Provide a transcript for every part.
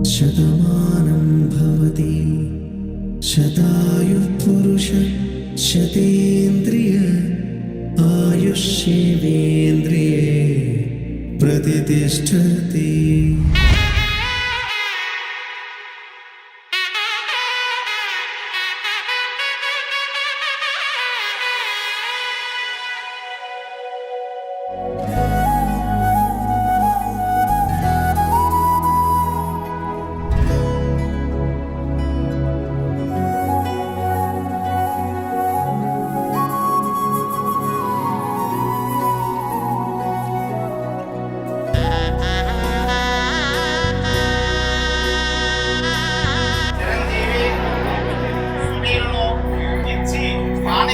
శతమానం భవతి శతాయుః పురుష శతేంద్రియ ఆయుష్యేవేంద్రియే ప్రతిష్టతి.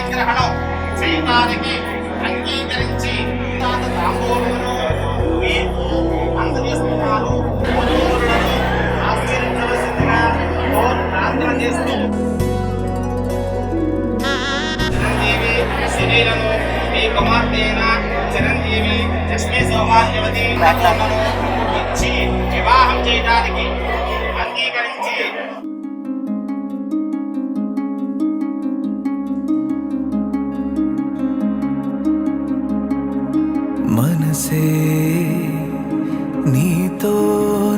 గ్రహణం చేయడానికి అంగీకరించి అందజేస్తున్నారు. ఆశీర్వదించవలసిందిగా ప్రార్థన చేస్తూ చిరంజీవి శరీరము మీ కుమార్తె అయిన చిరంజీవి లక్ష్మీ సౌభాగ్యవతి ఇచ్చి వివాహం చేయడానికి అంగీకరించి మనసే నీతో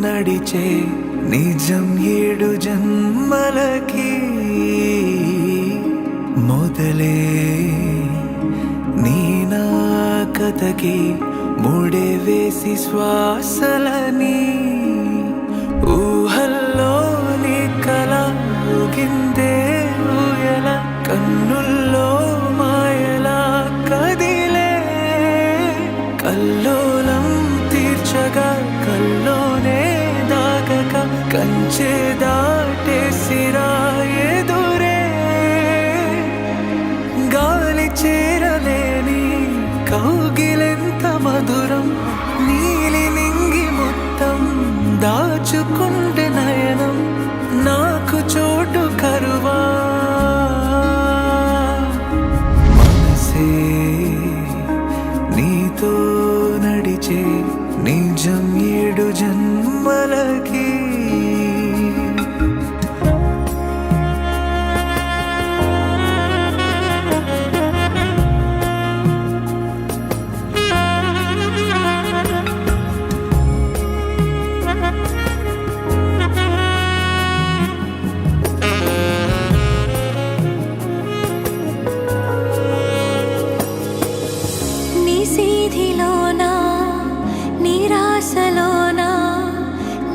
నడిచే నిజం 7 జన్మలకి మొదలే నీ నా కథకి ముడే వేసి శ్వాసలని ఊహల్లోని కల ఊగిందే ఊయల కన్నుల్లో మాయలా కదిలే కల్లోలం తీర్చగా కల్లోనే దాగక కంచె దాటేసిరా ఎదురే గాలి చేరలేని కౌగిలెంత మధురం నీలి నింగి మొత్తం దాచుకుంటే నయనం నాకు చోటు కరువా మనసే నీతో నడిచే నిజం 7 జన్మలకి నిశీధిలోనా నిరాశలోనా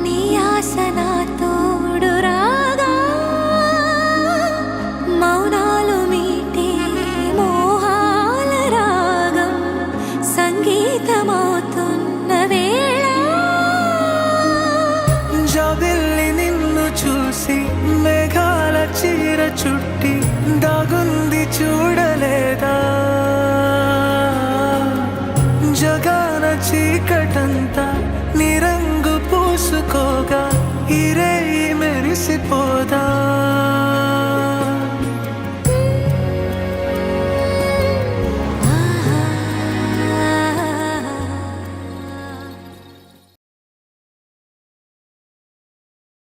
నీ ఆసన తోడు రాగా మౌనాలు మీటే మోహాల రాగం సంగీతమవుతున్న వేళ జాబిల్లి నిన్ను చూసి మేఘాల చీర చుట్టి దాగుంది చూడలేదా జగాన చీకటంతా నిరంగు పూసుకోగా ఇరే